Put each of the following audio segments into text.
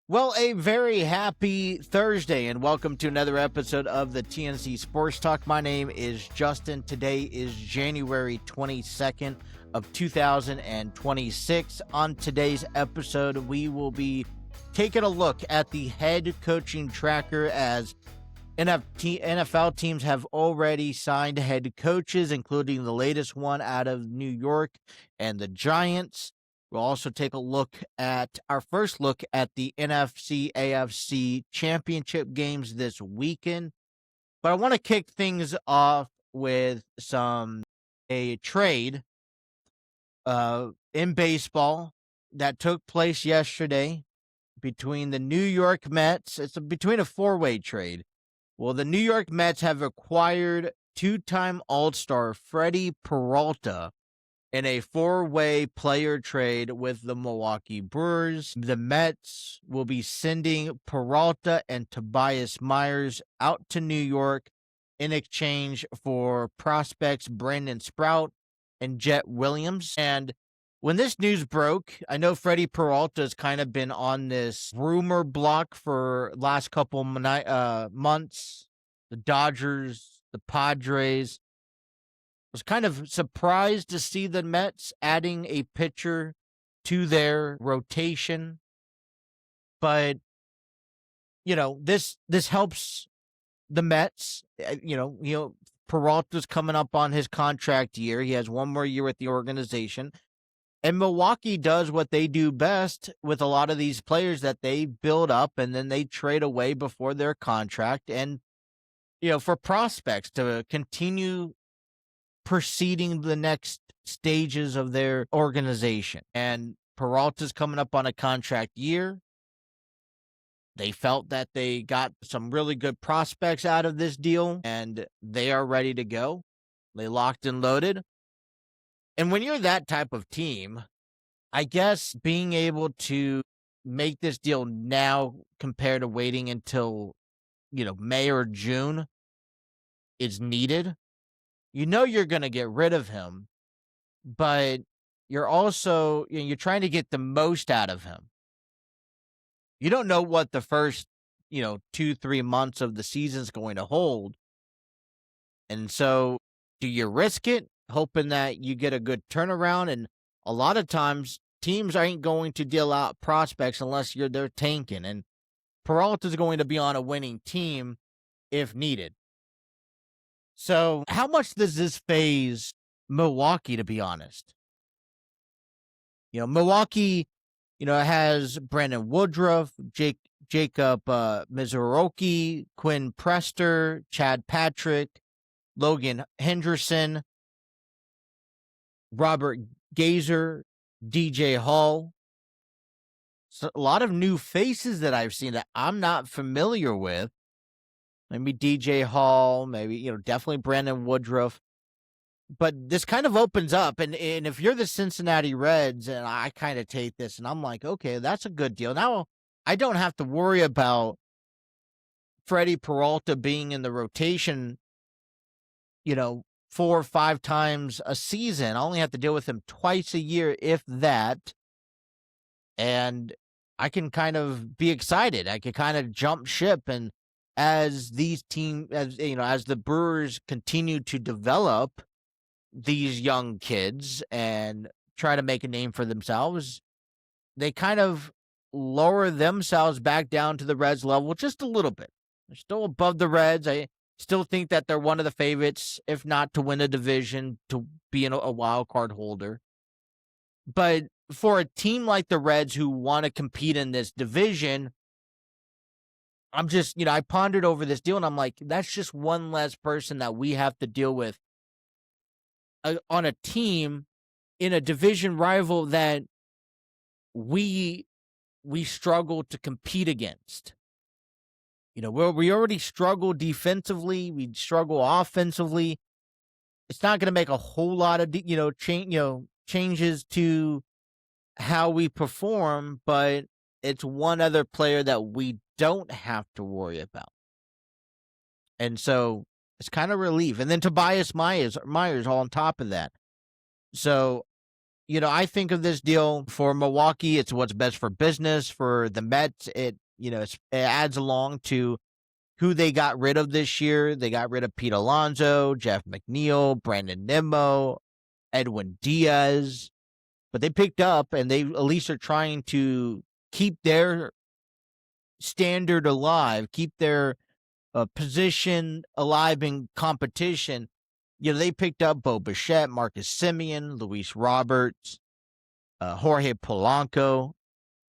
Well, a very happy Thursday, and welcome to another episode of the TNC Sports Talk. My name is Justin. Today is January 22nd of 2026. On today's episode, we will be taking a look at the head coaching tracker as NFL teams have already signed head coaches, including the latest one out of New York and the Giants. We'll also take a look at our first look at the NFC AFC Championship games this weekend. But I want to kick things off with a trade in baseball that took place yesterday between the New York Mets. It's between a four-way trade. Well, the New York Mets have acquired two-time All-Star Freddie Peralta in a four-way player trade with the Milwaukee Brewers. The Mets will be sending Peralta and Tobias Myers out to New York in exchange for prospects Brandon Sprout and Jet Williams. And when this news broke, I know Freddie Peralta has kind of been on this rumor block for last couple months. The Dodgers, the Padres. Was kind of surprised to see the Mets adding a pitcher to their rotation. But, this helps the Mets. Peralta's coming up on his contract year. He has one more year with the organization. And Milwaukee does what they do best with a lot of these players that they build up and then they trade away before their contract. And, for prospects to continue proceeding the next stages of their organization. And Peralta's coming up on a contract year. They felt that they got some really good prospects out of this deal, and they are ready to go. They locked and loaded. And when you're that type of team, I guess being able to make this deal now compared to waiting until, May or June is needed. You're going to get rid of him, but you're also, you're trying to get the most out of him. You don't know what the first, 2-3 months of the season is going to hold. And so do you risk it, hoping that you get a good turnaround? And a lot of times teams ain't going to deal out prospects unless they're tanking. And Peralta's going to be on a winning team if needed. So how much does this phase Milwaukee, to be honest? Milwaukee, has Brandon Woodruff, Jacob Mizoroki, Quinn Prester, Chad Patrick, Logan Henderson, Robert Gazer, DJ Hall. So a lot of new faces that I've seen that I'm not familiar with. Maybe DJ Hall, maybe, definitely Brandon Woodruff. But this kind of opens up. And if you're the Cincinnati Reds, and I kind of take this, and I'm like, okay, that's a good deal. Now, I don't have to worry about Freddie Peralta being in the rotation, 4 or 5 times a season. I only have to deal with him twice a year, if that. And I can kind of be excited. I can kind of jump ship. And as these teams, as the Brewers continue to develop these young kids and try to make a name for themselves, they kind of lower themselves back down to the Reds level just a little bit. They're still above the Reds. I still think that they're one of the favorites, if not to win a division, to be a wild card holder. But for a team like the Reds who want to compete in this division, I'm just, I pondered over this deal and I'm like, that's just one less person that we have to deal with on a team in a division rival that we struggle to compete against. We already struggle defensively. We struggle offensively. It's not going to make a whole lot of, changes to how we perform, but it's one other player that we don't have to worry about. And so it's kind of relief. And then Tobias Myers all on top of that. So I think of this deal for Milwaukee. It's what's best for business. For the Mets, it adds along to who they got rid of this year. They got rid of Pete Alonso, Jeff McNeil, Brandon Nimmo, Edwin Diaz. But they picked up, and they at least are trying to keep their standard alive, keep their position alive in competition. They picked up Bo Bichette, Marcus Semien, Luis Roberts, Jorge Polanco,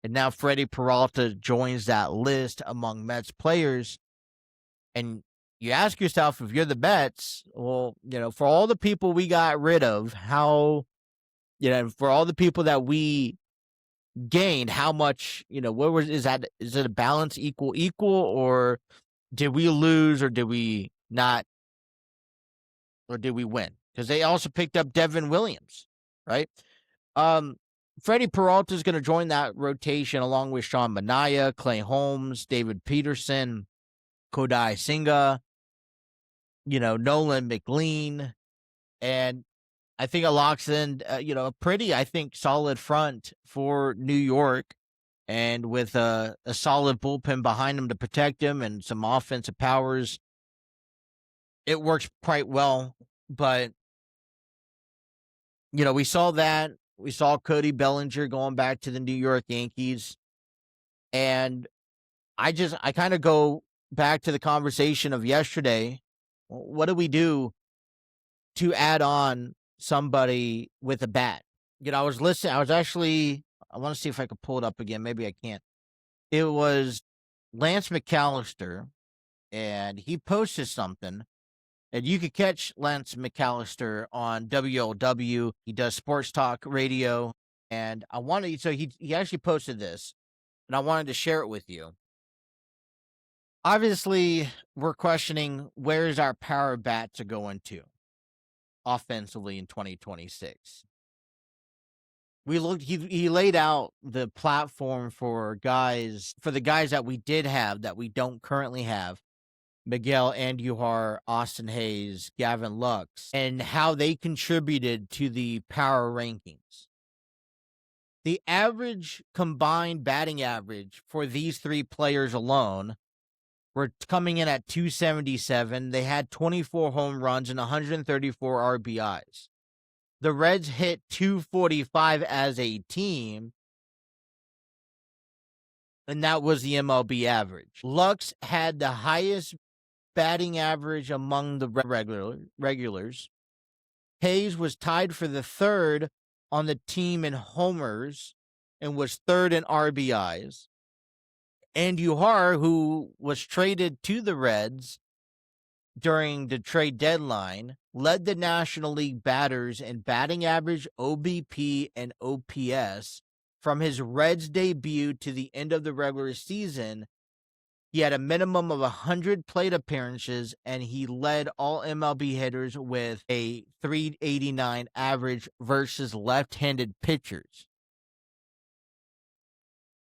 and now Freddie Peralta joins that list among Mets players. And you ask yourself, if you're the Mets, well, for all the people we got rid of, for all the people that we gained, how much, is it a balance equal, or did we lose, or did we not, or did we win? Because they also picked up Devin Williams, right? Freddie Peralta is going to join that rotation along with Sean Manaea, Clay Holmes, David Peterson, Kodai Senga, Nolan McLean, and I think it locks in, a pretty, solid front for New York, and with a solid bullpen behind him to protect him and some offensive powers, it works quite well. But, we saw that. We saw Cody Bellinger going back to the New York Yankees, and I kind of go back to the conversation of yesterday. What do we do to add on somebody with a bat? I was listening. I want to see if I could pull it up again. Maybe I can't. It was Lance McAllister, and he posted something. And you could catch Lance McAllister on WLW. He does sports talk radio. And he actually posted this, and I wanted to share it with you. Obviously, we're questioning where's our power bat to go into offensively in 2026. He laid out the platform for the guys that we did have that we don't currently have. Miguel Andujar, Austin Hayes, Gavin Lux, and how they contributed to the power rankings. The average combined batting average for these three players alone were coming in at 277. They had 24 home runs and 134 RBIs. The Reds hit 245 as a team, and that was the MLB average. Lux had the highest batting average among the regulars. Hayes was tied for the third on the team in homers and was third in RBIs. Andujar, who was traded to the Reds during the trade deadline, led the National League batters in batting average, OBP, and OPS from his Reds debut to the end of the regular season. He had a minimum of 100 plate appearances, and he led all MLB hitters with a 389 average versus left-handed pitchers.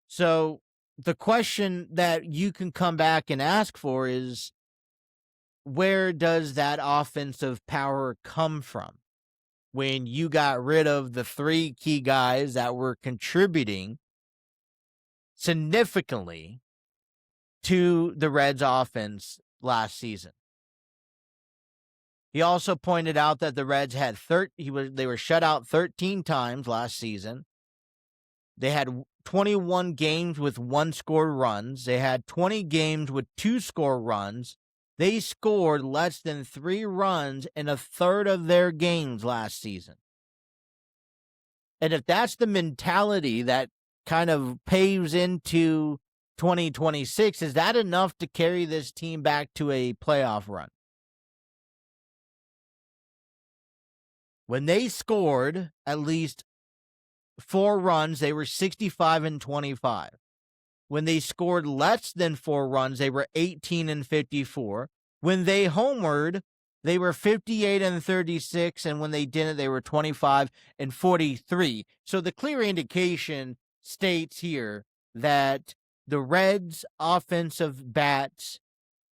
So the question that you can come back and ask for is, where does that offensive power come from when you got rid of the three key guys that were contributing significantly to the Reds offense last season? He also pointed out that the Reds had they were shut out 13 times last season. They had 21 games with 1-score runs. They had 20 games with 2-score runs. They scored less than 3 runs in a third of their games last season. And if that's the mentality that kind of paves into 2026, is that enough to carry this team back to a playoff run? When they scored at least 4 runs, they were 65-25. When they scored less than 4 runs, they were 18-54. When they homered, they were 58-36, and when they didn't, they were 25-43. So the clear indication states here that the Reds' offensive bats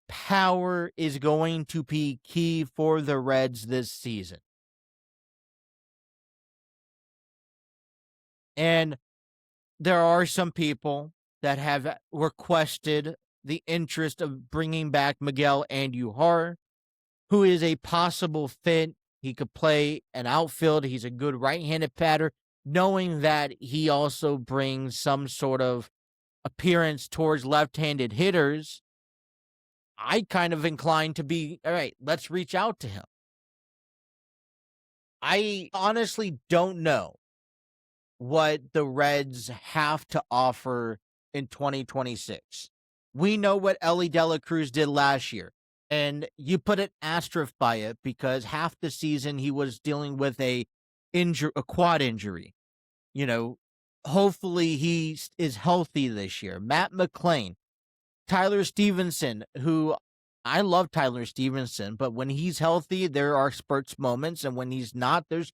power is going to be key for the Reds this season. And there are some people that have requested the interest of bringing back Miguel Andujar, who is a possible fit. He could play an outfield. He's a good right-handed batter, knowing that he also brings some sort of appearance towards left-handed hitters. I kind of inclined to be, all right, let's reach out to him. I honestly don't know what the Reds have to offer in 2026. We know what Ellie De La Cruz did last year, and you put an asterisk by it because half the season he was dealing with a quad injury. Hopefully he is healthy this year. Matt McClain, Tyler Stevenson, who I love Tyler Stevenson, but when he's healthy, there are spurts moments, and when he's not, there's,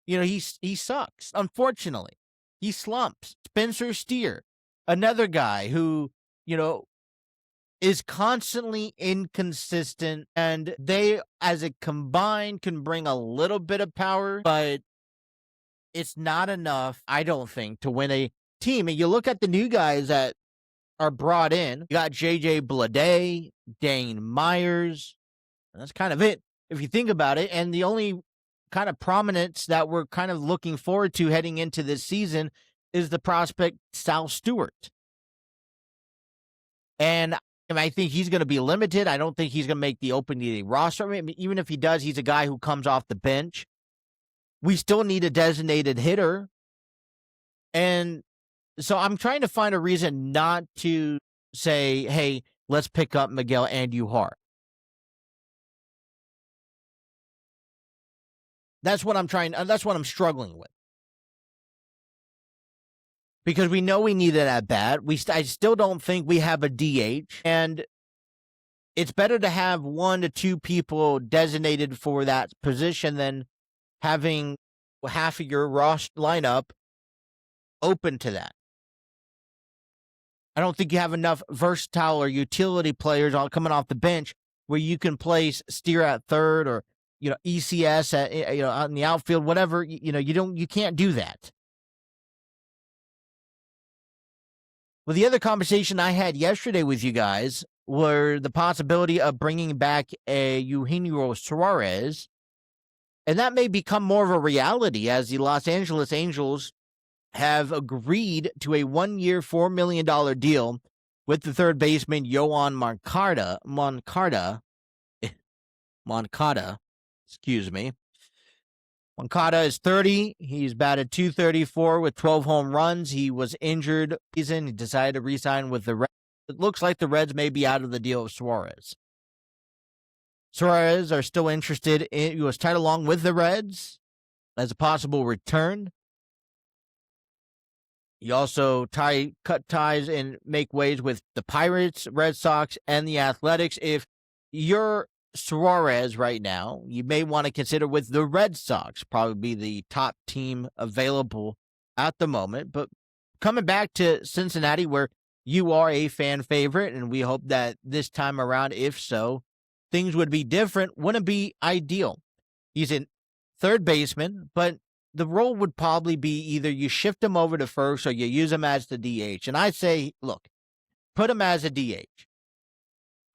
he sucks. Unfortunately, he slumps. Spencer Steer, another guy who, is constantly inconsistent, and they, as a combined, can bring a little bit of power, but it's not enough, I don't think, to win a team. And you look at the new guys that are brought in. You got J.J. Bleday, Dane Myers. And that's kind of it, if you think about it. And the only kind of prominence that we're kind of looking forward to heading into this season is the prospect Sal Stewart. And I think he's going to be limited. I don't think he's going to make the open day roster. I mean, even if he does, he's a guy who comes off the bench. We still need a designated hitter. And so I'm trying to find a reason not to say, hey, let's pick up Miguel Andujar. That's what I'm struggling with. Because we know we need it at bat. I still don't think we have a DH. And it's better to have 1 to 2 people designated for that position than having half of your roster lineup open to that. I don't think you have enough versatile or utility players all coming off the bench where you can place Steer at third or, ECS at, out in the outfield, whatever. You can't do that. Well, the other conversation I had yesterday with you guys were the possibility of bringing back a Eugenio Suarez, and that may become more of a reality as the Los Angeles Angels have agreed to a 1-year, $4 million deal with the third baseman, Yoan Moncada, excuse me. Moncada is 30. He's batted .234 with 12 home runs. He was injured. He decided to re-sign with the Reds. It looks like the Reds may be out of the deal of Suarez. Suarez are still interested in, he was tied along with the Reds as a possible return. He also cut ties and make waves with the Pirates, Red Sox, and the Athletics. If you're Suarez right now, you may want to consider with the Red Sox, probably the top team available at the moment. But coming back to Cincinnati, where you are a fan favorite, and we hope that this time around, if so, things would be different, wouldn't be ideal. He's a third baseman, but the role would probably be either you shift him over to first or you use him as the DH. And I say, look, put him as a DH.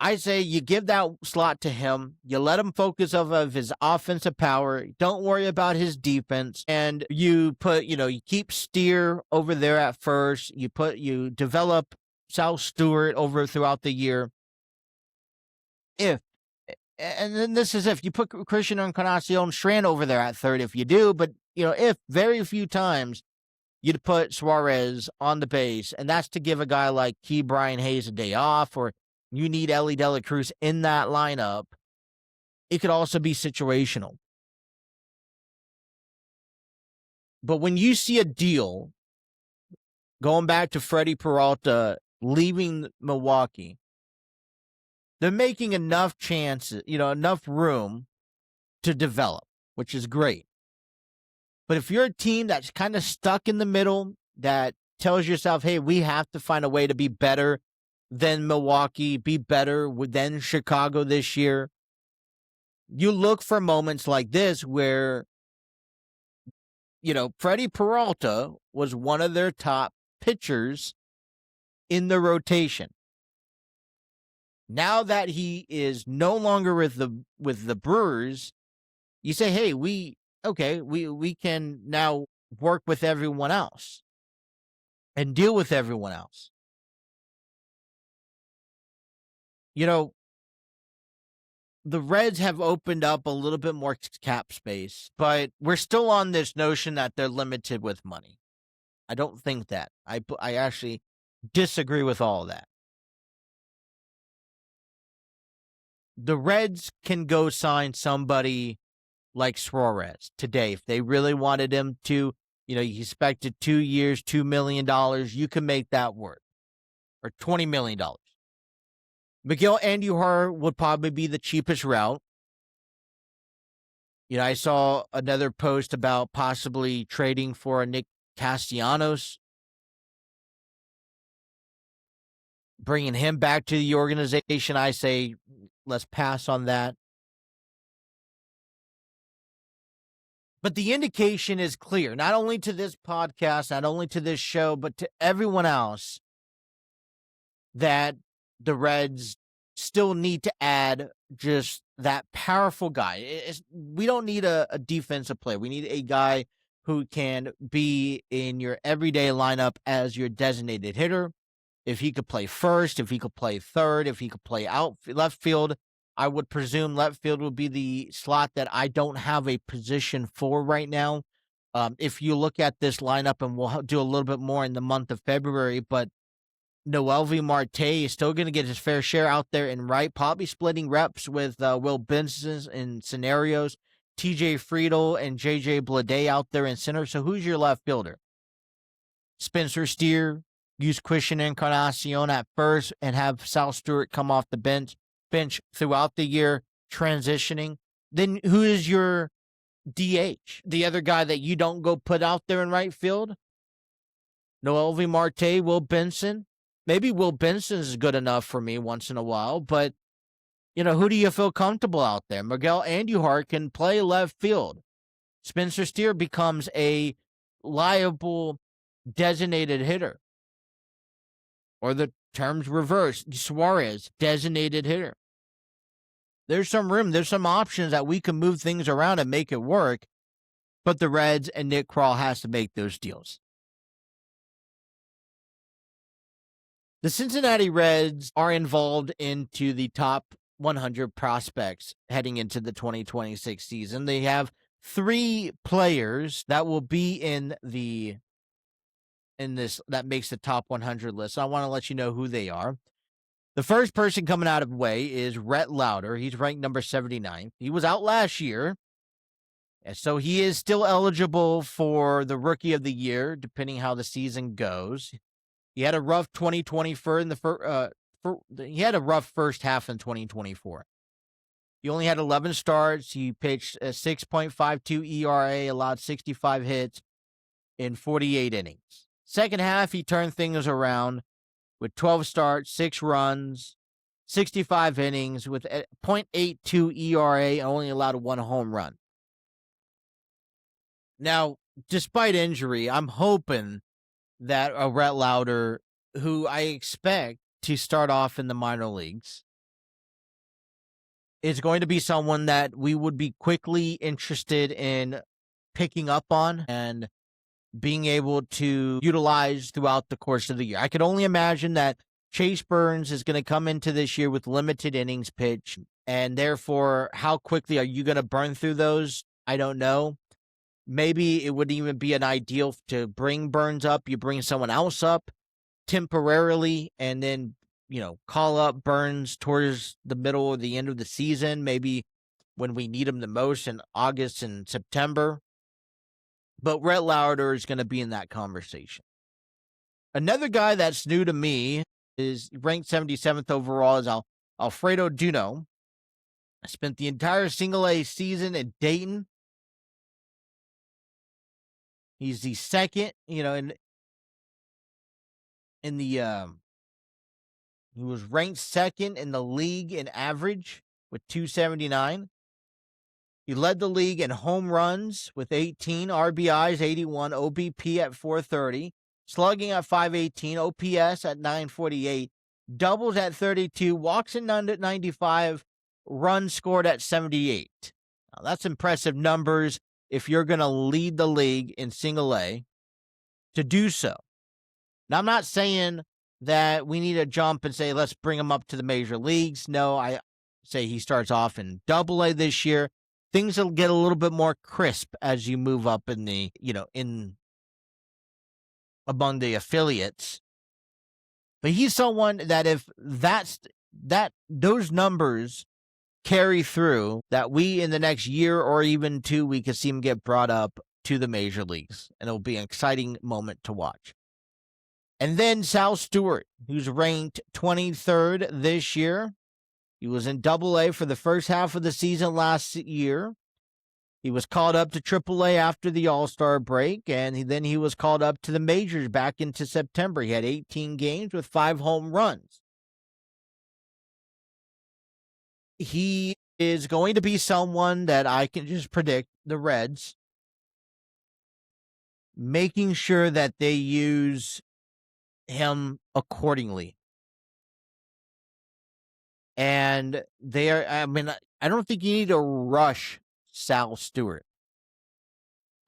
I say you give that slot to him. You let him focus off of his offensive power. Don't worry about his defense. And you put, you keep Steer over there at first. You develop Sal Stewart over throughout the year. And then this is if you put Christian Encarnacion Strand over there at third, if you do, but if very few times you'd put Suarez on the base, and that's to give a guy like Key Brian Hayes a day off, or you need Ellie De La Cruz in that lineup. It could also be situational. But when you see a deal going back to Freddie Peralta leaving Milwaukee, they're making enough chances, enough room to develop, which is great. But if you're a team that's kind of stuck in the middle, that tells yourself, hey, we have to find a way to be better than Milwaukee, be better than Chicago this year, you look for moments like this where Freddie Peralta was one of their top pitchers in the rotation. Now that he is no longer with the Brewers, you say, hey, we can now work with everyone else and deal with everyone else. The Reds have opened up a little bit more cap space, but we're still on this notion that they're limited with money. I don't think that. I actually disagree with all of that. The Reds can go sign somebody like Suarez today if they really wanted him to. You expected 2 years, $2 million. You can make that work. Or $20 million. Miguel Andujar would probably be the cheapest route. I saw another post about possibly trading for a Nick Castellanos, bringing him back to the organization. I say let's pass on that. But the indication is clear, not only to this podcast, not only to this show, but to everyone else, that the Reds still need to add just that powerful guy. We don't need a defensive player. We need a guy who can be in your everyday lineup as your designated hitter. If he could play first, if he could play third, if he could play left field, I would presume left field would be the slot that I don't have a position for right now. If you look at this lineup, and we'll do a little bit more in the month of February, but Noelvi Marte is still going to get his fair share out there in right, probably splitting reps with Will Benson in scenarios, TJ Friedel and JJ Bleday out there in center. So who's your left fielder? Spencer Steer, use Christian Encarnacion at first and have Sal Stewart come off the bench throughout the year, transitioning. Then who is your DH? The other guy that you don't go put out there in right field? Noelvi Marte, Will Benson. Maybe Will Benson is good enough for me once in a while, but, who do you feel comfortable out there? Miguel Andujar can play left field. Spencer Steer becomes a liable designated hitter. Or the terms reverse. Suarez, designated hitter. There's some room. There's some options that we can move things around and make it work, but the Reds and Nick Krall has to make those deals. The Cincinnati Reds are involved into the top 100 prospects heading into the 2026 season. They have 3 players that will be in this that makes the top 100 list. So I want to let you know who they are. The first person coming out of the way is Rhett Lauder. He's ranked number 79. He was out last year, and so he is still eligible for the Rookie of the Year, depending how the season goes. He had a rough 2024 he had a rough first half in 2024. He only had 11 starts. He pitched a 6.52 ERA, allowed 65 hits in 48 innings. Second half, he turned things around with 12 starts, 6 runs, 65 innings with a .82 ERA, and only allowed 1 home run. Now, despite injury, I'm hoping that a Rhett Lauder, who I expect to start off in the minor leagues, is going to be someone that we would be quickly interested in picking up on and being able to utilize throughout the course of the year. I could only imagine that Chase Burns is going to come into this year with limited innings pitch, and therefore, how quickly are you going to burn through those? I don't know. Maybe it would even be an ideal to bring Burns up. You bring someone else up temporarily and then, call up Burns towards the middle or the end of the season, maybe when we need him the most in August and September. But Rhett Lauder is going to be in that conversation. Another guy that's new to me is ranked 77th overall is Alfredo Duno. I spent the entire single-A season at Dayton. He's the second, he was ranked second in the league in average with 279. He led the league in home runs with 18, RBIs 81, OBP at 430, slugging at 518, OPS at 948, doubles at 32, walks at 95, runs scored at 78. Now, that's impressive numbers if you're going to lead the league in single A to do so. Now, I'm not saying that we need to jump and say, let's bring him up to the major leagues. No, I say he starts off in double A this year. Things will get a little bit more crisp as you move up in the, in among the affiliates. But he's someone that if those numbers carry through, that we in the next year or even two, we could see him get brought up to the major leagues, and it'll be an exciting moment to watch. And then Sal Stewart, who's ranked 23rd this year. He was in Double A for the first half of the season last year. He was called up to Triple A after the All-Star break, and then he was called up to the majors back into September. He had 18 games with 5 home runs. He is going to be someone that I can just predict the Reds making sure that they use him accordingly. And I don't think you need to rush Sal Stewart.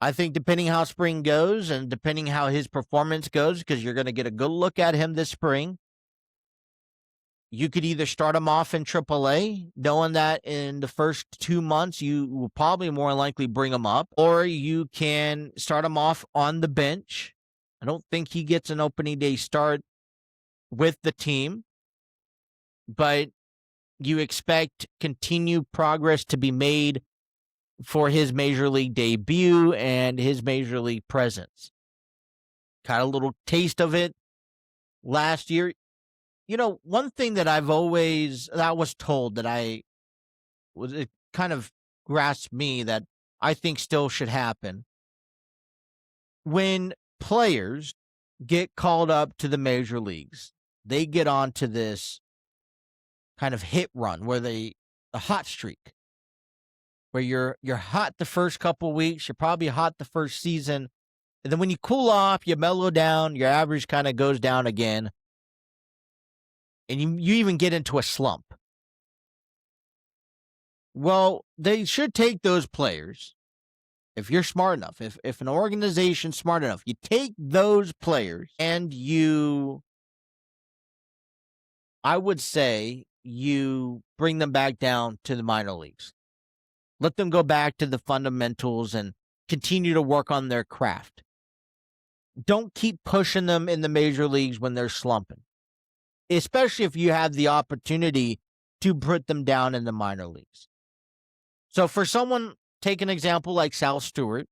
I think depending how spring goes and depending how his performance goes, because you're going to get a good look at him this spring, you could either start him off in AAA, knowing that in the first 2 months you will probably more likely bring him up, or you can start him off on the bench. I don't think he gets an opening day start with the team, but you expect continued progress to be made for his major league debut and his major league presence. Got a little taste of it last year. One thing that I was told that it kind of grasped me that I think still should happen. When players get called up to the major leagues, they get onto this kind of hit run where a hot streak, where you're hot the first couple weeks, you're probably hot the first season, and then when you cool off, you mellow down, your average kind of goes down again, and you even get into a slump. Well, they should take those players, if you're smart enough, if an organization's smart enough, you take those players and I would say you bring them back down to the minor leagues. Let them go back to the fundamentals and continue to work on their craft. Don't keep pushing them in the major leagues when they're slumping, especially if you have the opportunity to put them down in the minor leagues. So for someone, take an example like Sal Stewart.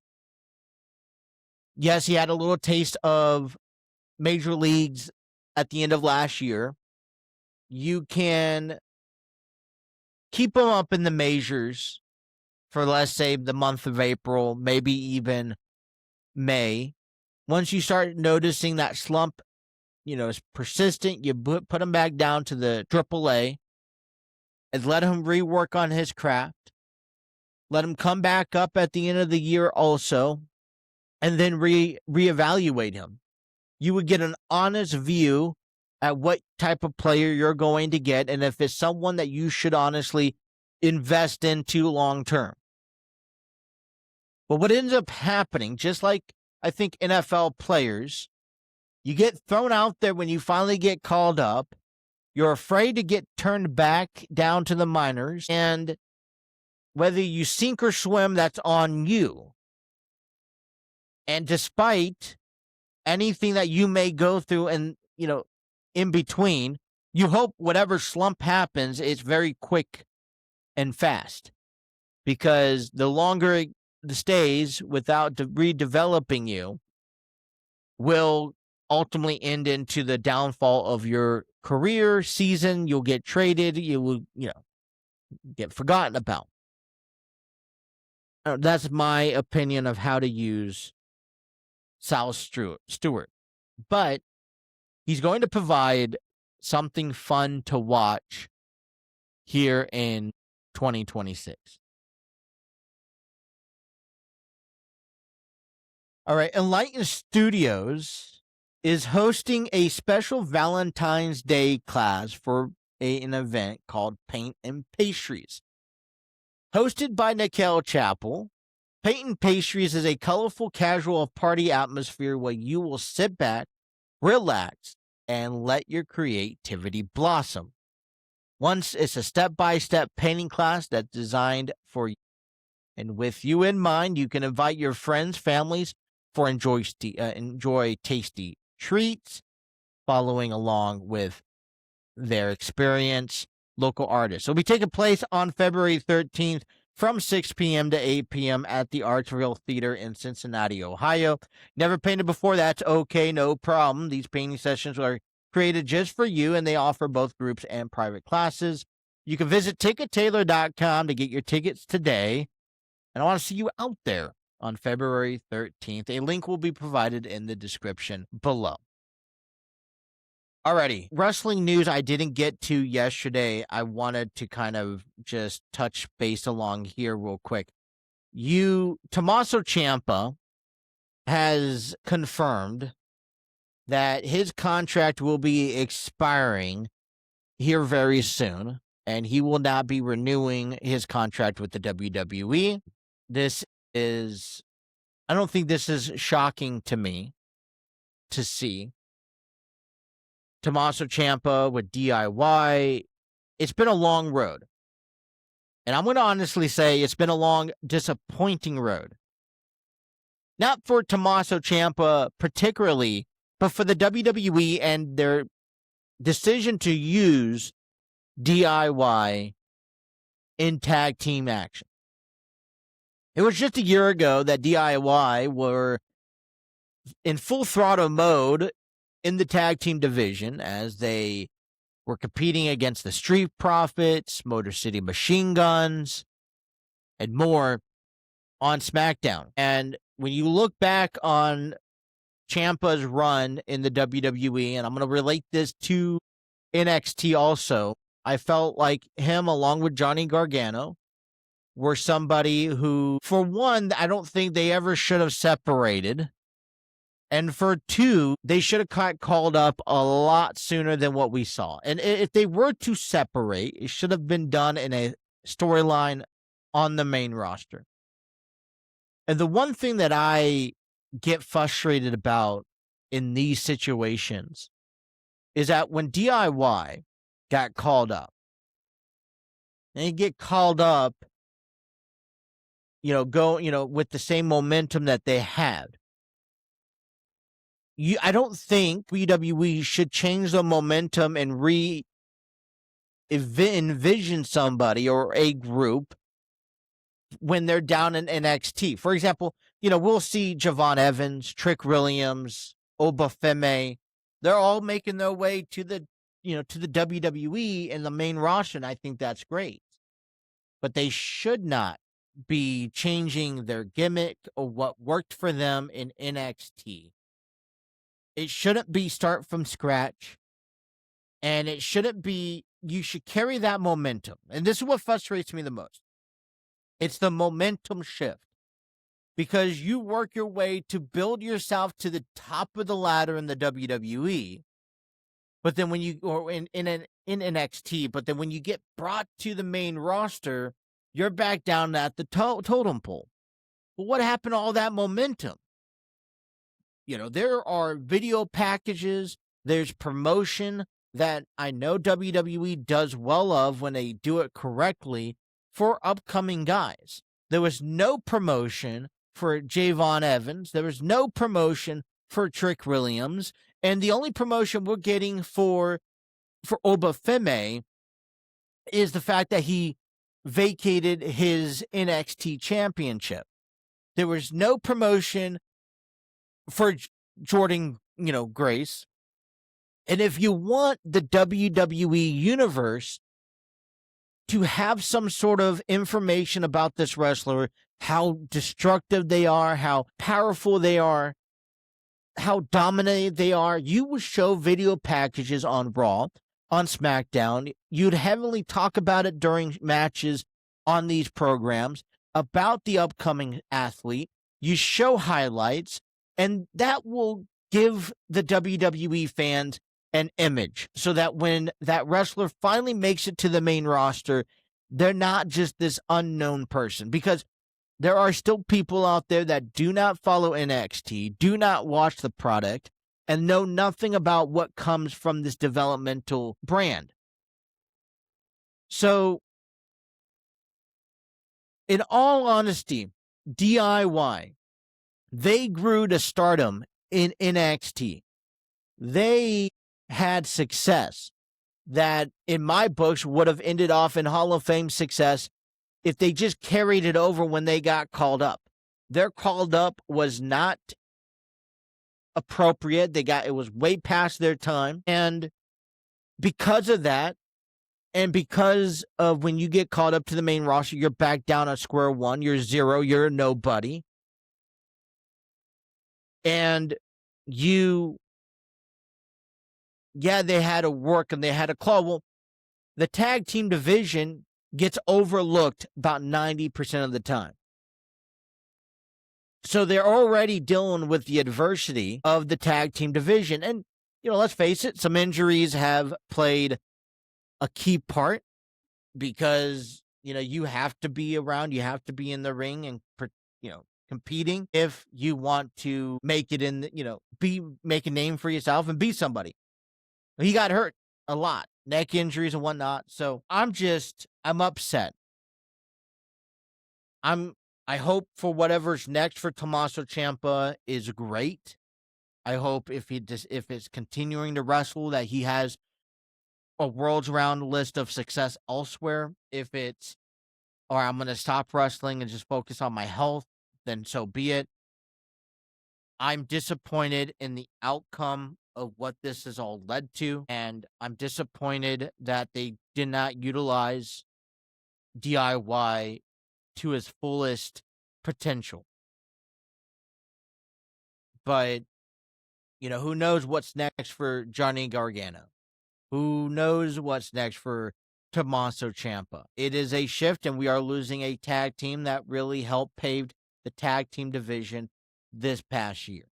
Yes, he had a little taste of major leagues at the end of last year. You can keep him up in the majors for, let's say, the month of April, maybe even May. Once you start noticing that slump, is persistent, you put him back down to the AAA and let him rework on his craft. Let him come back up at the end of the year also, and then reevaluate him. You would get an honest view at what type of player you're going to get, and if it's someone that you should honestly invest into long term. But what ends up happening, just like I think NFL players, you get thrown out there when you finally get called up. You're afraid to get turned back down to the minors, and whether you sink or swim, that's on you. And despite anything that you may go through and, in between, you hope whatever slump happens, it's very quick and fast. Because the longer it stays without redeveloping you will ultimately end into the downfall of your career season. You'll get traded. You will, get forgotten about. That's my opinion of how to use Sal Stewart. But he's going to provide something fun to watch here in 2026. All right. Enlighten Studios is hosting a special Valentine's Day class for an event called Paint and Pastries. Hosted by Nikhil Chappell, Paint and Pastries is a colorful, casual party atmosphere where you will sit back, relax, and let your creativity blossom. It's a step-by-step painting class that's designed for you. And with you in mind, you can invite your friends, families, for enjoy tasty treats, following along with their experience. Local artists. It'll be taking place on February 13th from 6 p.m. to 8 p.m. at the Artsville Theater in Cincinnati, Ohio. Never painted before? That's okay, no problem. These painting sessions are created just for you, and they offer both groups and private classes. You can visit TicketTailor.com to get your tickets today. And I want to see you out there on February 13th. A link will be provided in the description below. Alrighty, wrestling news I didn't get to yesterday. I wanted to kind of just touch base along here real quick. Tommaso Ciampa has confirmed that his contract will be expiring here very soon, and he will not be renewing his contract with the WWE. I don't think this is shocking to me to see. Tommaso Ciampa with DIY, it's been a long road. And I'm going to honestly say it's been a long, disappointing road. Not for Tommaso Ciampa particularly, but for the WWE and their decision to use DIY in tag team action. It was just a year ago that DIY were in full throttle mode in the tag team division as they were competing against the Street Profits, Motor City Machine Guns, and more on SmackDown. And when you look back on Ciampa's run in the WWE, and I'm going to relate this to NXT also, I felt like him, along with Johnny Gargano, were somebody who, for one, I don't think they ever should have separated. And for two, they should have got called up a lot sooner than what we saw. And if they were to separate, it should have been done in a storyline on the main roster. And the one thing that I get frustrated about in these situations is that when DIY got called up, they get called up, with the same momentum that they had. I don't think WWE should change the momentum and envision somebody or a group when they're down in NXT. For example, we'll see Javon Evans, Trick Williams, Obafemi. They're all making their way to the WWE and the main roster, and I think that's great. But they should not be changing their gimmick or what worked for them in NXT. It shouldn't be start from scratch, and it shouldn't be, you should carry that momentum. And this is what frustrates me the most. It's the momentum shift, because you work your way to build yourself to the top of the ladder in the WWE, but then in NXT, but then when you get brought to the main roster, you're back down at the totem pole. Well, what happened to all that momentum? There are video packages, there's promotion that I know WWE does well of when they do it correctly for upcoming guys. There was no promotion for Javon Evans. There was no promotion for Trick Williams. And the only promotion we're getting for Obafemi is the fact that he vacated his NXT championship. There was no promotion for Jordan, Grace. And if you want the WWE universe to have some sort of information about this wrestler, how destructive they are, how powerful they are, how dominant they are, you would show video packages on Raw, on SmackDown. You'd heavily talk about it during matches on these programs about the upcoming athlete. You show highlights. And that will give the WWE fans an image so that when that wrestler finally makes it to the main roster, they're not just this unknown person. Because there are still people out there that do not follow NXT, do not watch the product, and know nothing about what comes from this developmental brand. So, in all honesty, DIY, they grew to stardom in NXT. They had success that, in my books, would have ended off in Hall of Fame success if they just carried it over when they got called up. Their called up was not appropriate. It was way past their time. And because of that, and because of when you get called up to the main roster, you're back down at square one. You're zero. You're a nobody. And they had to work and they had to claw. Well, the tag team division gets overlooked about 90% of the time. So they're already dealing with the adversity of the tag team division. And, let's face it, some injuries have played a key part because, you have to be around, you have to be in the ring and, competing if you want to make it make a name for yourself and be somebody. He got hurt a lot, neck injuries and whatnot. So I'm upset. I hope for whatever's next for Tommaso Ciampa is great. I hope if it's continuing to wrestle that he has a world's round list of success elsewhere. If it's, or I'm going to stop wrestling and just focus on my health, then so be it. I'm disappointed in the outcome of what this has all led to, and I'm disappointed that they did not utilize DIY to his fullest potential. But, who knows what's next for Johnny Gargano? Who knows what's next for Tommaso Ciampa? It is a shift, and we are losing a tag team that really helped pave the tag team division this past year.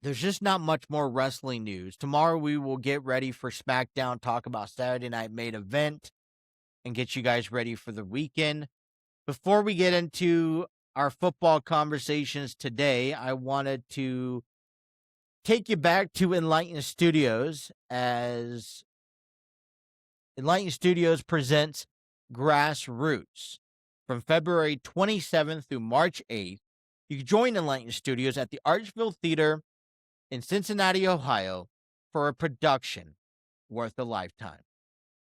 There's just not much more wrestling news. Tomorrow we will get ready for SmackDown, talk about Saturday Night Main Event, and get you guys ready for the weekend. Before we get into our football conversations today, I wanted to take you back to Enlighten Studios as Enlighten Studios presents Grassroots from February 27th through March 8th. You can join Enlighten Studios at the Archville Theater in Cincinnati, Ohio, for a production worth a lifetime.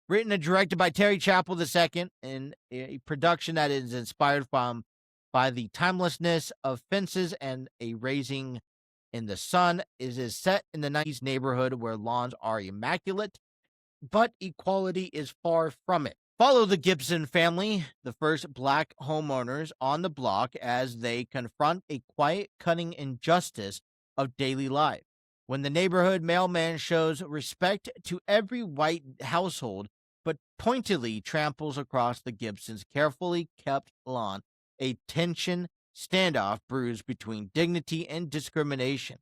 Written and directed by Terry Chappell II, in a production that is inspired by the timelessness of fences and a raising in the sun. It is set in the 90s neighborhood where lawns are immaculate, but equality is far from it. Follow the Gibson family, the first black homeowners on the block, as they confront a quiet, cutting injustice of daily life. When the neighborhood mailman shows respect to every white household, but pointedly tramples across the Gibsons' carefully kept lawn, a tension standoff brews between dignity and discrimination.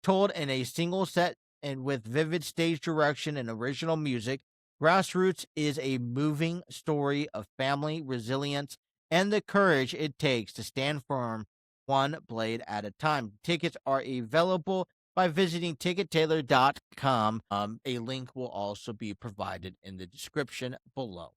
Told in a single set and with vivid stage direction and original music, Grassroots is a moving story of family, resilience, and the courage it takes to stand firm one blade at a time. Tickets are available by visiting tickettailor.com. A link will also be provided in the description below.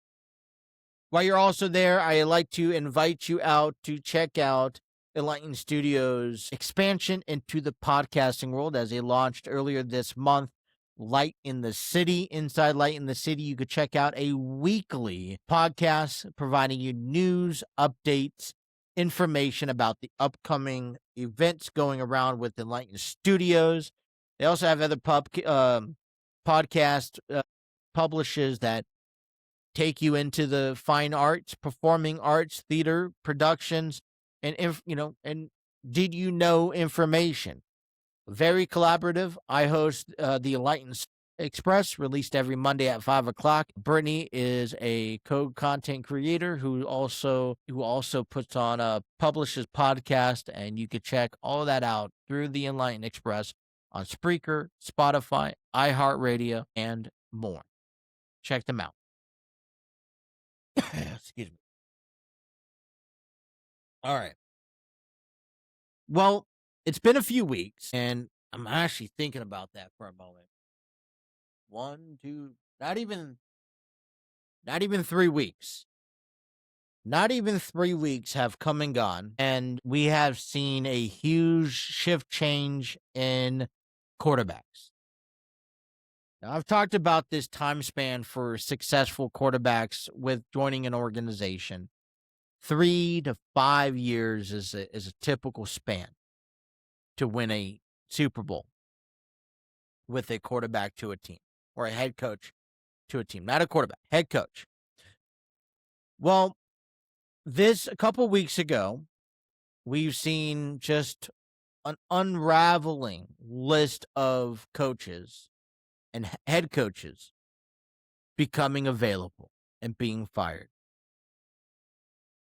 While you're also there, I'd like to invite you out to check out Enlighten Studios' expansion into the podcasting world as they launched earlier this month, Light in the City. Inside Light in the City, you could check out a weekly podcast providing you news, updates, information about the upcoming events going around with Enlighten Studios. They also have other podcast publishers that take you into the fine arts, performing arts, theater productions, and did you know information. Very collaborative. I host the Enlighten Express, released every Monday at 5 o'clock. Brittany is a content creator who also publishes podcast, and you could check all of that out through the Enlightened Express on Spreaker, Spotify, iHeartRadio, and more. Check them out. Excuse me. All right. Well, it's been a few weeks, and I'm actually thinking about that for a moment. 1, 2, not even 3 weeks. Not even 3 weeks have come and gone, and we have seen a huge shift change in quarterbacks. Now, I've talked about this time span for successful quarterbacks with joining an organization. 3 to 5 years is a typical span to win a Super Bowl with a quarterback to a team, or a head coach to a team. Not a quarterback, head coach. Well, a couple weeks ago, we've seen just an unraveling list of coaches and head coaches becoming available and being fired.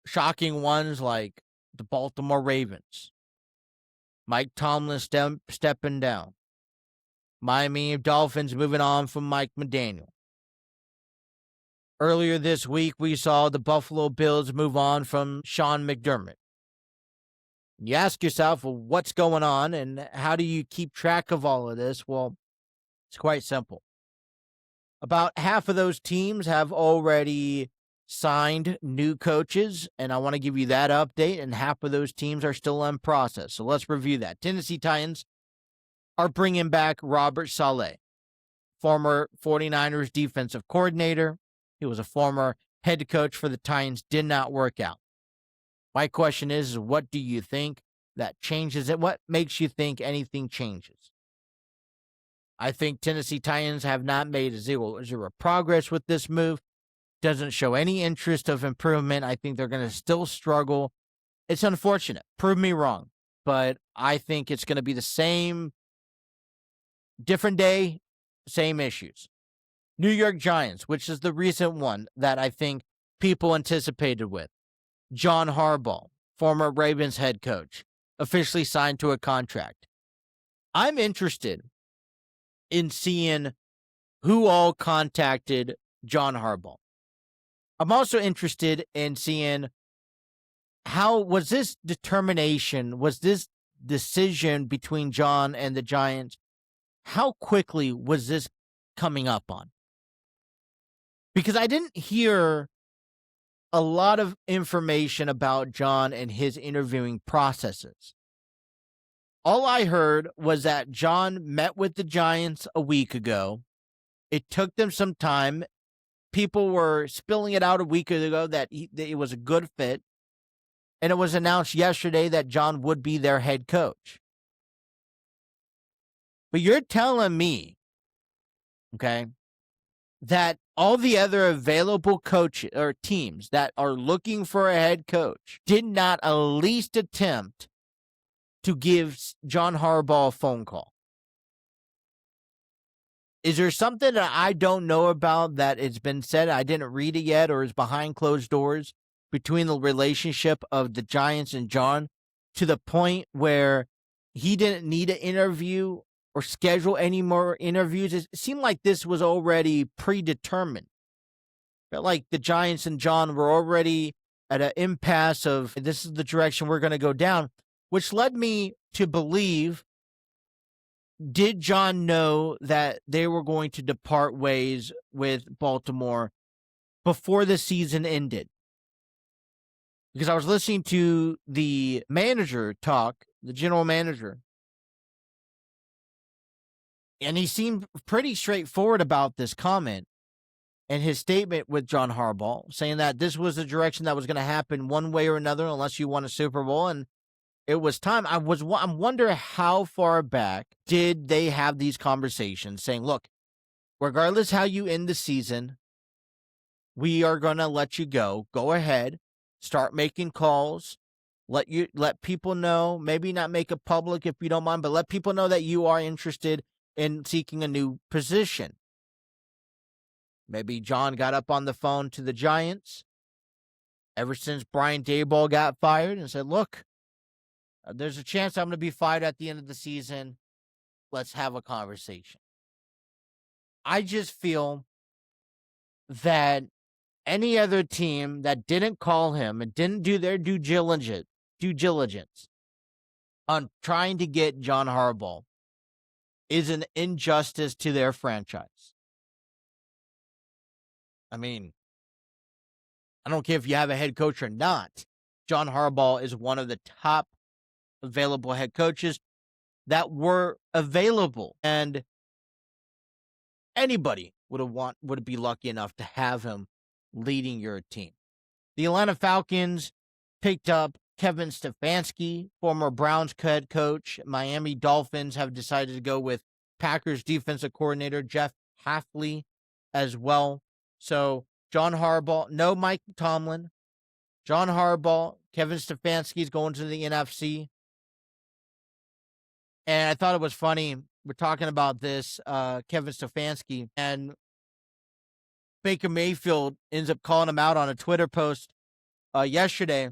Shocking ones like the Baltimore Ravens, Mike Tomlin stepping down, Miami Dolphins moving on from Mike McDaniel. Earlier this week, we saw the Buffalo Bills move on from Sean McDermott. You ask yourself, well, what's going on, and how do you keep track of all of this? Well, it's quite simple. About half of those teams have already signed new coaches, and I want to give you that update, and half of those teams are still in process. So let's review that. Tennessee Titans are bringing back Robert Saleh, former 49ers defensive coordinator. He was a former head coach for the Titans, did not work out. My question is what do you think that changes it? What makes you think anything changes? I think Tennessee Titans have not made zero progress with this move. Doesn't show any interest of improvement. I think they're going to still struggle. It's unfortunate. Prove me wrong. But I think it's going to be the same, different day, same issues. New York Giants, which is the recent one that I think people anticipated with. John Harbaugh, former Ravens head coach, officially signed to a contract. I'm interested in seeing who all contacted John Harbaugh. I'm also interested in seeing how was this decision between John and the Giants, how quickly was this coming up on? Because I didn't hear a lot of information about John and his interviewing processes. All I heard was that John met with the Giants a week ago. It took them some time. People were spilling it out a week ago that it was a good fit. And it was announced yesterday that John would be their head coach. But you're telling me, okay, that all the other available coaches or teams that are looking for a head coach did not at least attempt to give John Harbaugh a phone call. Is there something that I don't know about that it's been said, I didn't read it yet, or is behind closed doors between the relationship of the Giants and John to the point where he didn't need an interview or schedule any more interviews? It seemed like this was already predetermined. Felt like the Giants and John were already at an impasse of this is the direction we're going to go down, which led me to believe, did John know that they were going to depart ways with Baltimore before the season ended? Because I was listening to the manager talk, the general manager, and he seemed pretty straightforward about this comment and his statement with John Harbaugh, saying that this was the direction that was going to happen one way or another unless you won a Super Bowl, and it was time. I'm wondering how far back did they have these conversations saying, look, regardless how you end the season, we are going to let you go. Go ahead, start making calls, let people know, maybe not make it public if you don't mind, but let people know that you are interested in seeking a new position. Maybe John got up on the phone to the Giants ever since Brian Daboll got fired and said, look, there's a chance I'm going to be fired at the end of the season. Let's have a conversation. I just feel that any other team that didn't call him and didn't do their due diligence on trying to get John Harbaugh is an injustice to their franchise. I mean, I don't care if you have a head coach or not. John Harbaugh is one of the top available head coaches that were available, and anybody would be lucky enough to have him leading your team. The Atlanta Falcons picked up Kevin Stefanski, former Browns head coach. Miami Dolphins have decided to go with Packers defensive coordinator Jeff Hafley as well. So John Harbaugh, no Mike Tomlin. John Harbaugh, Kevin Stefanski is going to the NFC. And I thought it was funny. We're talking about this, Kevin Stefanski, and Baker Mayfield ends up calling him out on a Twitter post yesterday.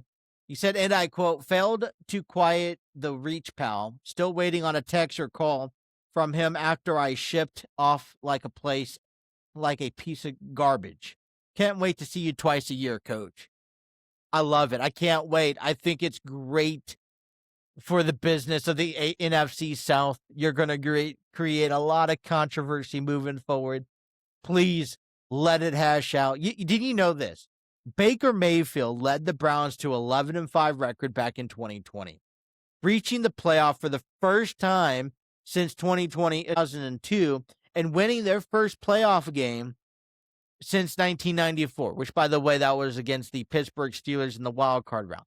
He said, and I quote, failed to quiet the reach, pal. Still waiting on a text or call from him after I shipped off like a piece of garbage. Can't wait to see you twice a year, coach. I love it. I can't wait. I think it's great for the business of the NFC South. You're going to create a lot of controversy moving forward. Please let it hash out. Did you know this? Baker Mayfield led the Browns to 11-5 record back in 2020, reaching the playoff for the first time since 2002, and winning their first playoff game since 1994, which, by the way, that was against the Pittsburgh Steelers in the wild card round.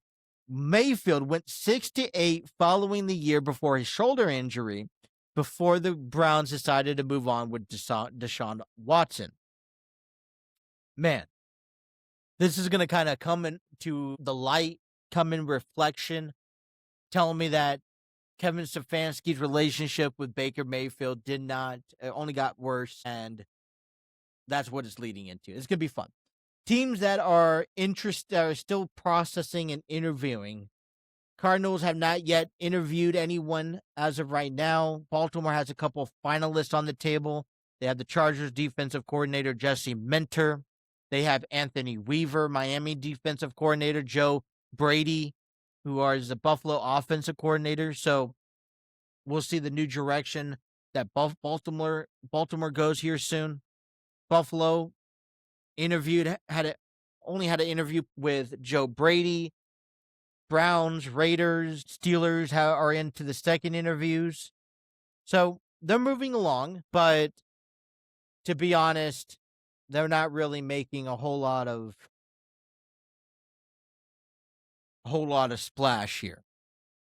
Mayfield went 6-8 following the year before his shoulder injury, before the Browns decided to move on with Deshaun Watson. Man, this is going to kind of come into the light, come in reflection, telling me that Kevin Stefanski's relationship with Baker Mayfield only got worse, and that's what it's leading into. It's going to be fun. Teams that are still processing and interviewing. Cardinals have not yet interviewed anyone as of right now. Baltimore has a couple of finalists on the table. They have the Chargers defensive coordinator Jesse Minter. They have Anthony Weaver, Miami defensive coordinator Joe Brady, who is the Buffalo offensive coordinator. So we'll see the new direction that Baltimore goes here soon. Buffalo only had an interview with Joe Brady. Browns, Raiders, Steelers are into the second interviews. So they're moving along, but to be honest, they're not really making a whole lot of splash here.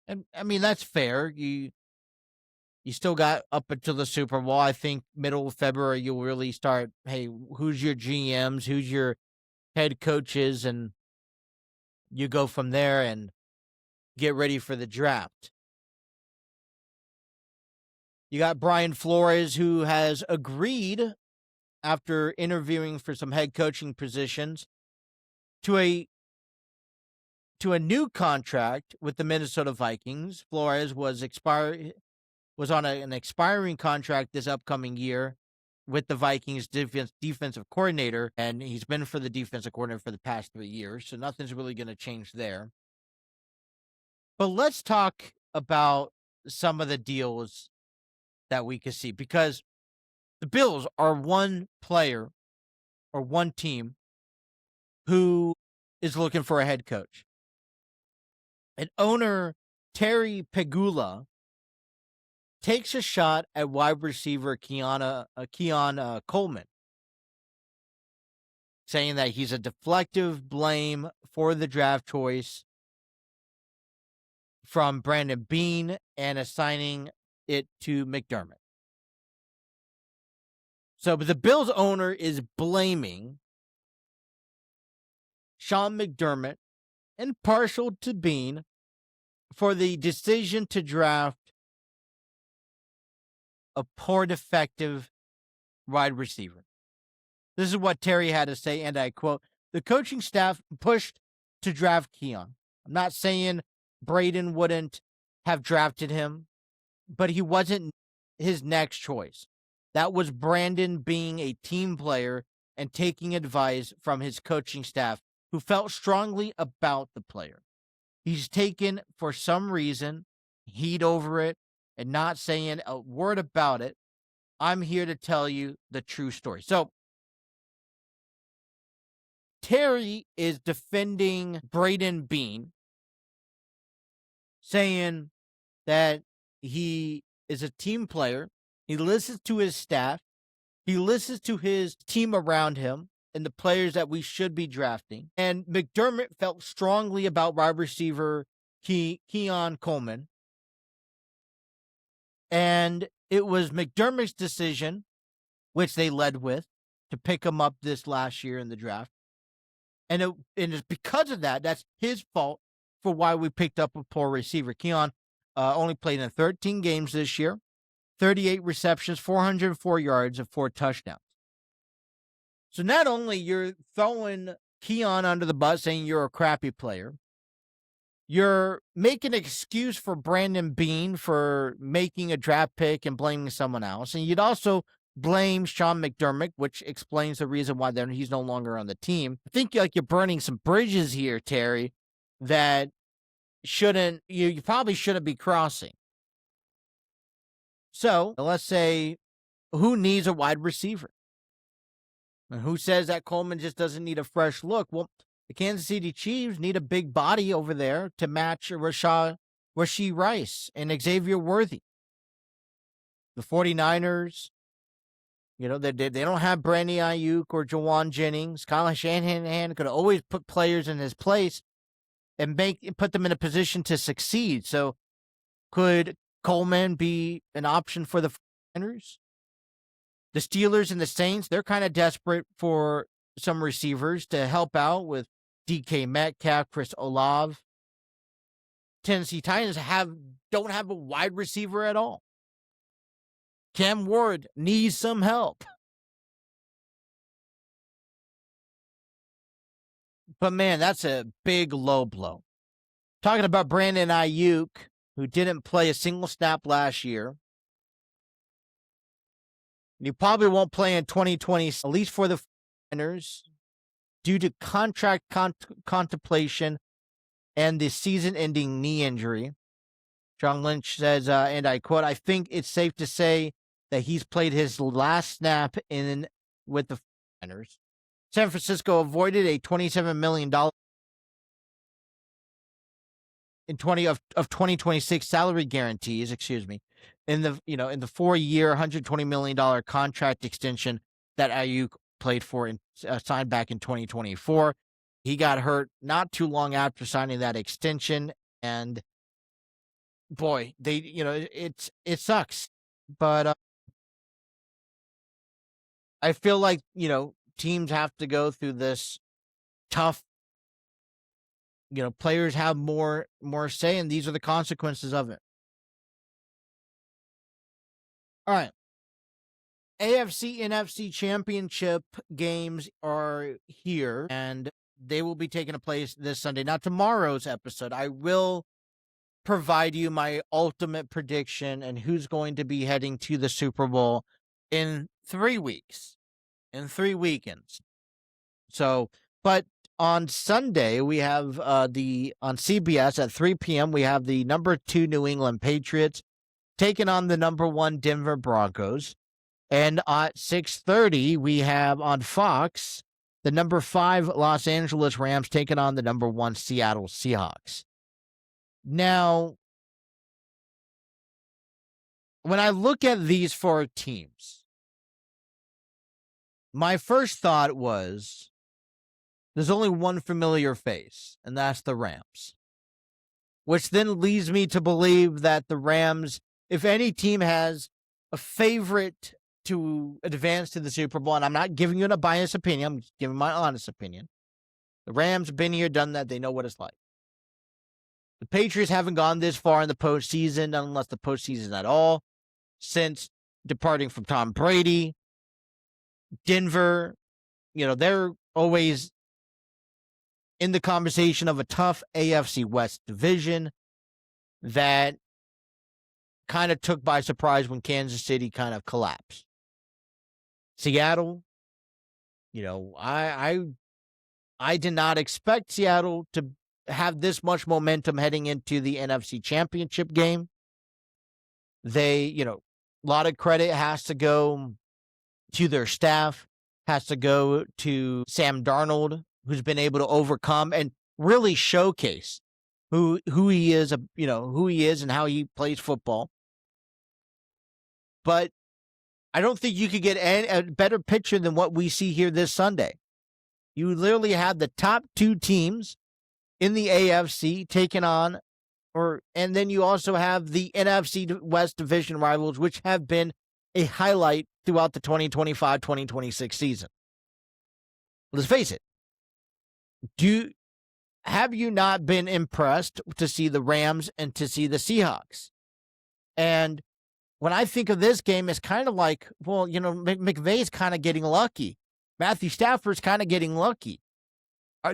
And I mean, that's fair. You still got up until the Super Bowl. I think middle of February, you'll really start, hey, who's your GMs, who's your head coaches, and you go from there and get ready for the draft. You got Brian Flores, who has agreed, after interviewing for some head coaching positions, to a new contract with the Minnesota Vikings. Flores was on an expiring contract this upcoming year with the Vikings defensive coordinator, and he's been for the defensive coordinator for the past 3 years, so nothing's really going to change there. But let's talk about some of the deals that we could see, because the Bills are one player or one team who is looking for a head coach. And owner Terry Pegula takes a shot at wide receiver Keon Coleman, saying that he's a deflective blame for the draft choice from Brandon Beane and assigning it to McDermott. So the Bills owner is blaming Sean McDermott and partial to Beane for the decision to draft a poor defective wide receiver. This is what Terry had to say, and I quote, "The coaching staff pushed to draft Keon. I'm not saying Braden wouldn't have drafted him, but he wasn't his next choice. That was Brandon being a team player and taking advice from his coaching staff, who felt strongly about the player. He's taken, for some reason, heat over it and not saying a word about it. I'm here to tell you the true story." So Terry is defending Braden Bean, saying that he is a team player. He listens to his staff. He listens to his team around him and the players that we should be drafting. And McDermott felt strongly about wide receiver Keon Coleman. And it was McDermott's decision, which they led with, to pick him up this last year in the draft. And it's because of that, that's his fault for why we picked up a poor receiver. Keon only played in 13 games this year, 38 receptions, 404 yards, and 4 touchdowns. So not only you're throwing Keon under the bus saying you're a crappy player, you're making an excuse for Brandon Bean for making a draft pick and blaming someone else. And you'd also blame Sean McDermott, which explains the reason why he's no longer on the team. I think you're burning some bridges here, Terry, that you probably shouldn't be crossing. So let's say, who needs a wide receiver? And who says that Coleman just doesn't need a fresh look? Well, the Kansas City Chiefs need a big body over there to match Rashee Rice and Xavier Worthy. The 49ers, they don't have Brandon Ayuk or Jawan Jennings. Kyle Shanahan could always put players in his place and put them in a position to succeed. So could Coleman be an option for the 49ers? The Steelers and the Saints, they're kind of desperate for some receivers to help out with DK Metcalf, Chris Olave. Tennessee Titans don't have a wide receiver at all. Cam Ward needs some help. But man, that's a big low blow. Talking about Brandon Ayuk, who didn't play a single snap last year. He probably won't play in 2020, at least for the Niners, due to contract contemplation and the season-ending knee injury. John Lynch says, and I quote, "I think it's safe to say that he's played his last snap with the Niners." San Francisco avoided a $27 million in 2026 salary guarantees, in the 4-year, $120 million contract extension that Ayuk played for and signed back in 2024. He got hurt not too long after signing that extension, and boy, it sucks. But I feel like teams have to go through this tough. Players have more say, and these are the consequences of it. All right. AFC and NFC Championship games are here, and they will be taking place this Sunday. Now, tomorrow's episode, I will provide you my ultimate prediction and who's going to be heading to the Super Bowl in 3 weeks, in 3 weekends. So, but on Sunday, we have on CBS at 3 p.m., we have the number 2 New England Patriots taking on the number 1 Denver Broncos. And at 6:30, we have on Fox the number 5 Los Angeles Rams taking on the number 1 Seattle Seahawks. Now, when I look at these 4 teams, my first thought was there's only one familiar face, and that's the Rams. Which then leads me to believe that the Rams, if any team has a favorite to advance to the Super Bowl, and I'm not giving you a biased opinion, I'm just giving my honest opinion. The Rams have been here, done that. They know what it's like. The Patriots haven't gone this far in the postseason, unless the postseason at all, since departing from Tom Brady. Denver they're always in the conversation of a tough AFC West division that kind of took by surprise when Kansas City kind of collapsed. Seattle, I did not expect Seattle to have this much momentum heading into the NFC Championship game. They, a lot of credit has to go to their staff, has to go to Sam Darnold, who's been able to overcome and really showcase who he is, who he is and how he plays football. But I don't think you could get a better picture than what we see here this Sunday. You literally have the top two teams in the AFC taking on, and then you also have the NFC West division rivals, which have been a highlight throughout the 2025-2026 season. Let's face it. Have you not been impressed to see the Rams and to see the Seahawks? And when I think of this game, it's kind of like, well, McVay's kind of getting lucky. Matthew Stafford's kind of getting lucky.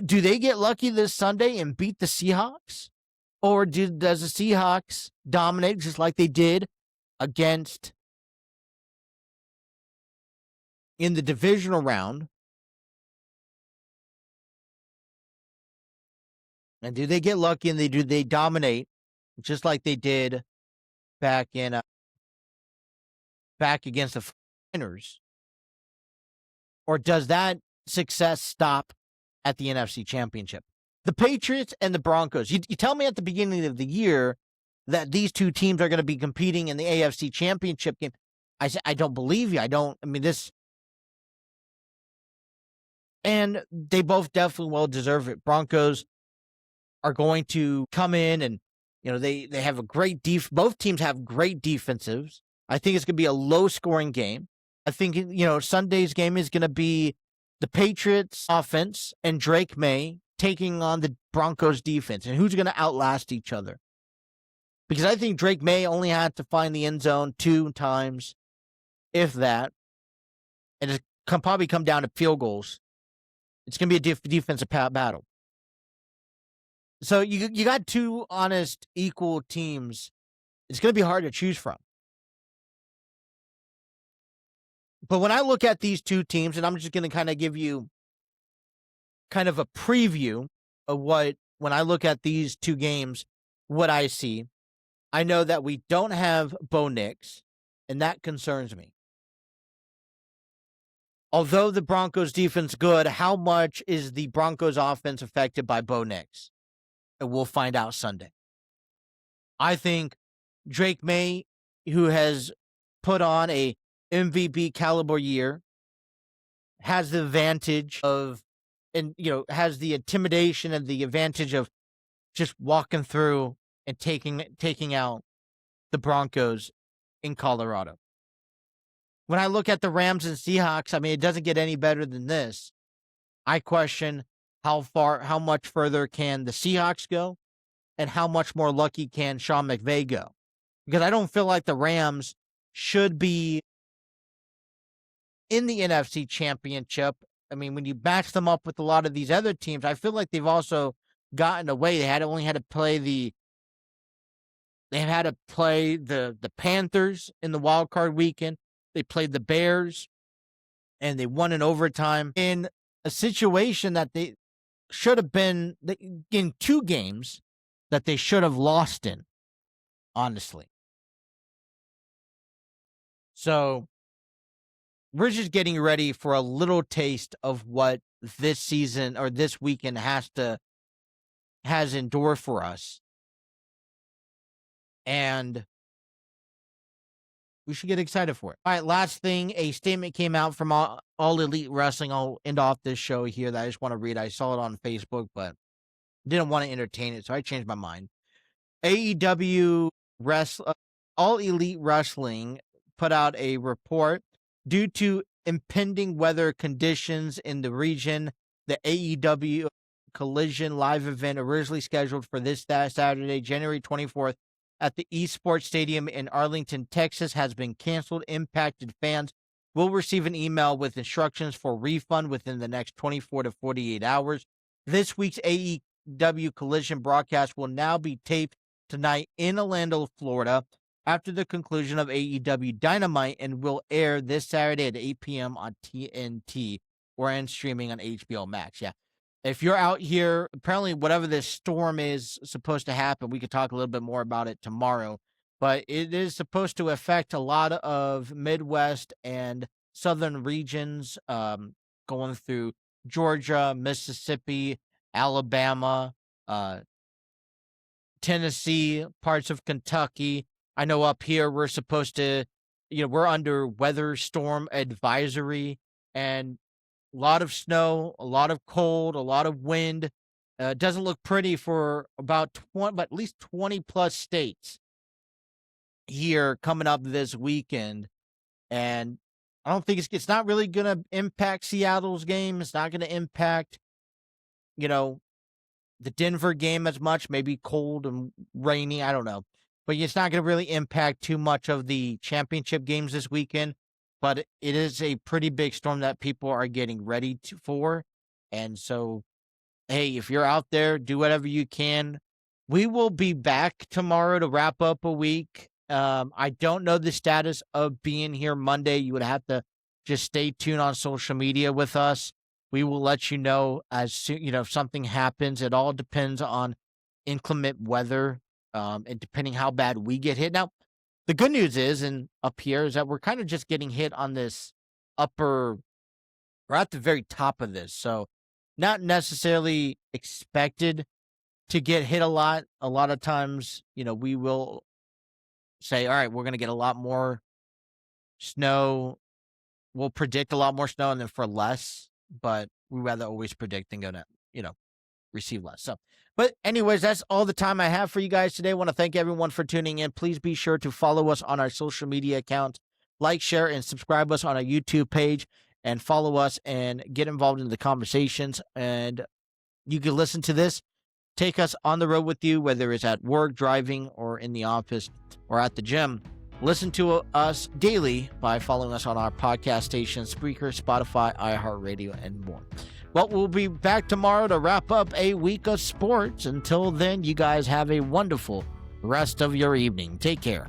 Do they get lucky this Sunday and beat the Seahawks? Or does the Seahawks dominate just like they did against in the divisional round? And do they get lucky and do they dominate just like they did back against the Niners? Or does that success stop at the NFC Championship? The Patriots and the Broncos. You tell me at the beginning of the year that these two teams are going to be competing in the AFC Championship game. I said, I don't believe you. And they both definitely well deserve it. Broncos are going to come in and, they have a great both teams have great defensives. I think it's going to be a low-scoring game. I think, Sunday's game is going to be the Patriots offense and Drake May taking on the Broncos defense, and who's going to outlast each other. Because I think Drake May only had to find the end zone 2 times, if that, and it can probably come down to field goals. It's going to be a defensive battle. So you got two honest, equal teams. It's going to be hard to choose from. But when I look at these two teams, and I'm just going to kind of give you kind of a preview of when I look at these two games, what I see, I know that we don't have Bo Nix, and that concerns me. Although the Broncos defense good, how much is the Broncos offense affected by Bo Nix? And we'll find out Sunday. I think Drake May, who has put on a MVP caliber year, has the advantage of, and has the intimidation and the advantage of just walking through and taking out the Broncos in Colorado. When I look at the Rams and Seahawks, it doesn't get any better than this. I question how much further can the Seahawks go, and how much more lucky can Sean McVay go? Because I don't feel like the Rams should be in the NFC Championship. When you match them up with a lot of these other teams, I feel like they've also gotten away. They had to play the Panthers in the wild card weekend. They played the Bears, and they won in overtime in a situation that they should have been in 2 games that they should have lost in, honestly. So we're just getting ready for a little taste of what this season or this weekend has endured for us. And we should get excited for it. All right, last thing, a statement came out from All Elite Wrestling. I'll end off this show here that I just want to read. I saw it on Facebook, but didn't want to entertain it, so I changed my mind. AEW All Elite Wrestling put out a report. Due to impending weather conditions in the region, the AEW Collision live event originally scheduled for this Saturday, January 24th, at the Esports Stadium in Arlington, Texas, has been canceled, impacted fans will receive an email with instructions for refund within the next 24 to 48 hours. This week's AEW Collision broadcast will now be taped tonight in Orlando, Florida, after the conclusion of AEW Dynamite, and will air this Saturday at 8 p.m. on TNT or in streaming on HBO Max. Yeah. If you're out here, apparently whatever this storm is supposed to happen, we could talk a little bit more about it tomorrow, but it is supposed to affect a lot of Midwest and southern regions, going through Georgia, Mississippi, Alabama, Tennessee, parts of Kentucky. I know up here we're supposed to, we're under weather storm advisory, and a lot of snow, a lot of cold, a lot of wind. It doesn't look pretty for about at least 20 plus states here coming up this weekend. And I don't think it's not really going to impact Seattle's game. It's not going to impact, the Denver game as much, maybe cold and rainy. I don't know. But it's not going to really impact too much of the championship games this weekend. But it is a pretty big storm that people are getting ready for. And so, hey, if you're out there, do whatever you can. We will be back tomorrow to wrap up a week. I don't know the status of being here Monday. You would have to just stay tuned on social media with us. We will let you know as soon, if something happens. It all depends on inclement weather, and depending how bad we get hit. Now, the good news is, and up here, is that we're kind of just getting hit on this we're at the very top of this. So not necessarily expected to get hit a lot. A lot of times, we will say, all right, we're going to get a lot more snow. We'll predict a lot more snow and then for less, but we rather always predict than going to, receive less. So, but anyways, that's all the time I have for you guys today. I want to thank everyone for tuning in. Please be sure to follow us on our social media accounts, like, share, and subscribe us on our YouTube page, and follow us and get involved in the conversations. And you can listen to this, take us on the road with you, whether it's at work, driving, or in the office, or at the gym. Listen to us daily by following us on our podcast stations, Spreaker, Spotify, iHeartRadio, and more. Well, we'll be back tomorrow to wrap up a week of sports. Until then, you guys have a wonderful rest of your evening. Take care.